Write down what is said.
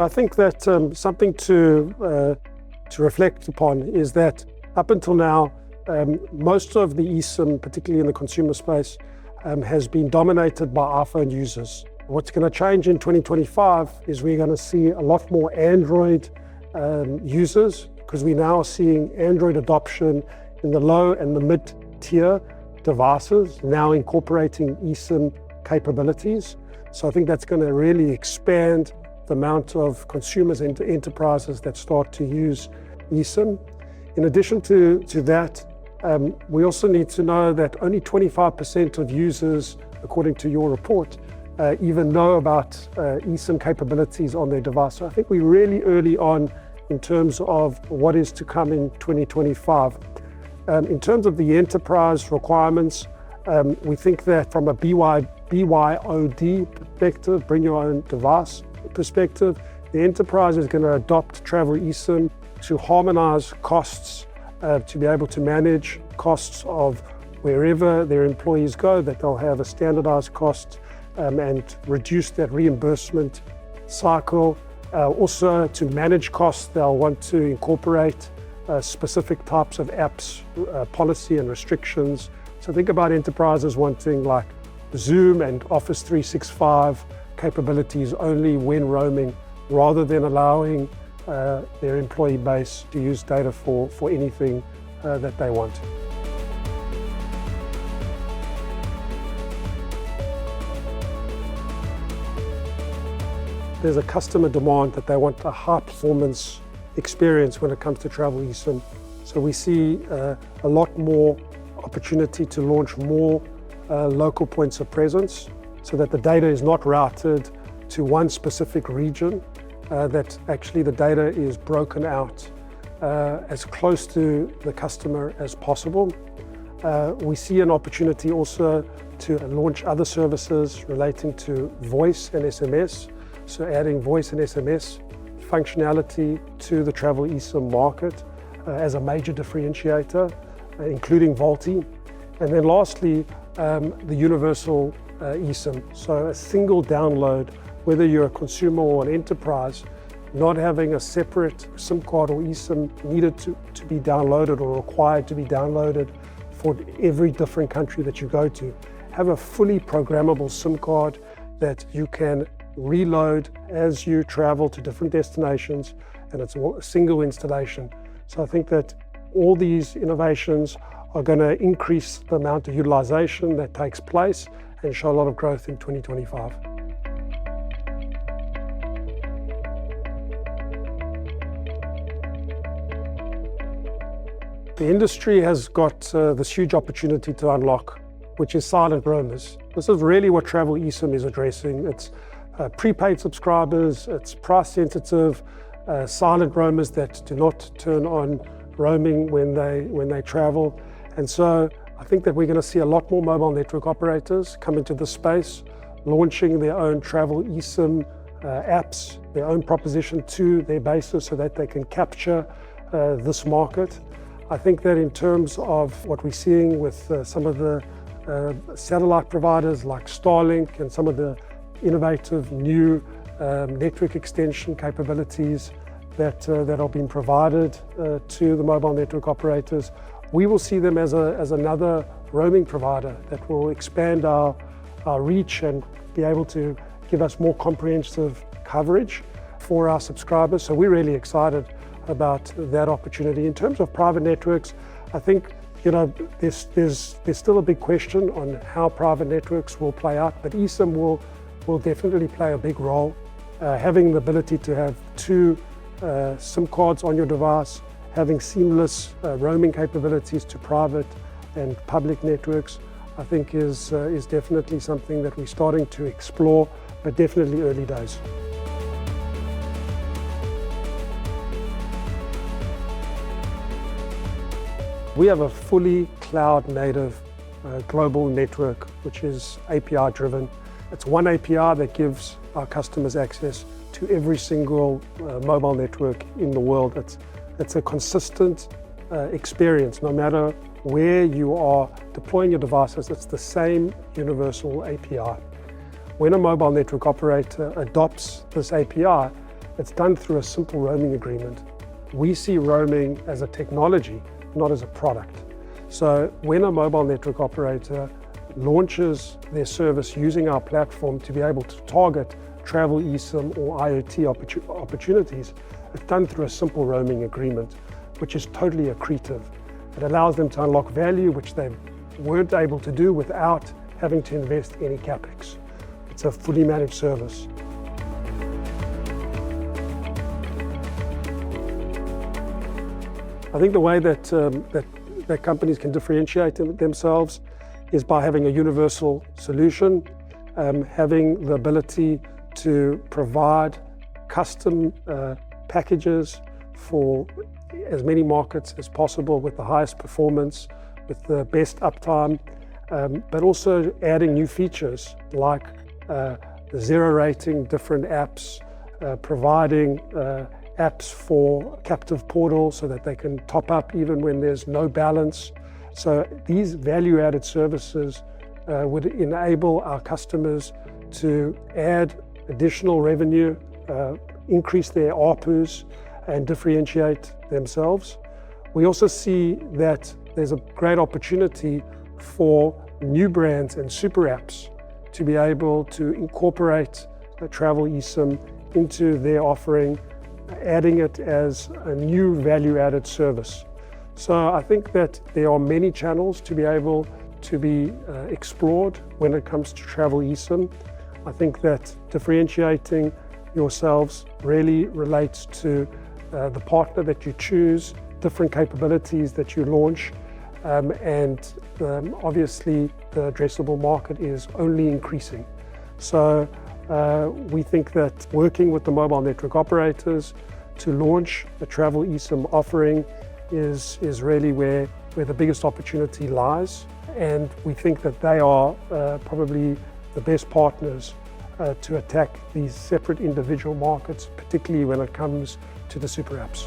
I think that something to reflect upon is that up until now, most of the eSIM, particularly in the consumer space, has been dominated by iPhone users. What's going to change in 2025 is we're going to see a lot more Android users, because we now are seeing Android adoption in the low and the mid-tier devices, now incorporating eSIM capabilities. So I think that's going to really expand the amount of consumers and enterprises that start to use eSIM. In addition to that, we also need to know that only 25% of users, according to your report, even know about eSIM capabilities on their device. So I think we're really early on in terms of what is to come in 2025. In terms of the enterprise requirements, we think that from a BYOD perspective, bring your own device perspective, the enterprise is going to adopt travel eSIM to harmonize costs, to be able to manage costs of wherever their employees go, that they'll have a standardized cost and reduce that reimbursement cycle. Also, to manage costs, they'll want to incorporate specific types of apps, policy and restrictions. So think about enterprises wanting like Zoom and Office 365 capabilities only when roaming, rather than allowing their employee base to use data for anything that they want. There's a customer demand that they want a high performance experience when it comes to travel eSIM. So we see a lot more opportunity to launch more local points of presence, so that the data is not routed to one specific region, that actually the data is broken out as close to the customer as possible. We see an opportunity also to launch other services relating to voice and SMS, so adding voice and SMS functionality to the travel eSIM market as a major differentiator, including VoLTE. And then lastly, the universal eSIM, so a single download, whether you're a consumer or an enterprise, not having a separate SIM card or eSIM needed to be downloaded or required to be downloaded for every different country that you go to. Have a fully programmable SIM card that you can reload as you travel to different destinations, and it's a single installation. So I think that all these innovations are going to increase the amount of utilization that takes place and show a lot of growth in 2025. The industry has got this huge opportunity to unlock, which is silent roamers. This is really what travel eSIM is addressing. It's prepaid subscribers, it's price sensitive, silent roamers that do not turn on roaming when they travel. And so I think that we're going to see a lot more mobile network operators come into the space, launching their own travel eSIM apps, their own proposition to their bases so that they can capture this market. I think that in terms of what we're seeing with some of the satellite providers like Starlink and some of the innovative new network extension capabilities that are being provided to the mobile network operators, we will see them as another roaming provider that will expand our reach and be able to give us more comprehensive coverage for our subscribers. So we're really excited about that opportunity. In terms of private networks, I think there's still a big question on how private networks will play out, but eSIM will definitely play a big role. Having the ability to have two SIM cards on your device, having seamless roaming capabilities to private and public networks, I think is definitely something that we're starting to explore, but definitely early days. We have a fully cloud-native global network, which is API-driven. It's one API that gives our customers access to every single mobile network in the world. It's a consistent experience, no matter where you are deploying your devices. It's the same universal API. When a mobile network operator adopts this API, It's done through a simple roaming agreement. We see roaming as a technology, not as a product. So when a mobile network operator launches their service using our platform to be able to target travel eSIM or IoT opportunities, it's done through a simple roaming agreement, which is totally accretive. It allows them to unlock value which they weren't able to do without having to invest any capex. It's a fully managed service. I think the way that companies can differentiate themselves is by having a universal solution, having the ability to provide custom packages for as many markets as possible with the highest performance, with the best uptime, but also adding new features like zero rating different apps, providing apps for captive portals so that they can top up even when there's no balance. So these value-added services would enable our customers to add additional revenue, increase their ARPUs, and differentiate themselves. We also see that there's a great opportunity for new brands and super apps to be able to incorporate a travel eSIM into their offering, adding it as a new value-added service. So I think that there are many channels to be able to be explored when it comes to travel eSIM. I think that differentiating yourselves really relates to the partner that you choose, different capabilities that you launch, and obviously the addressable market is only increasing. So we think that working with the mobile network operators to launch a travel eSIM offering is really where the biggest opportunity lies. And we think that they are probably the best partners to attack these separate individual markets, particularly when it comes to the super apps.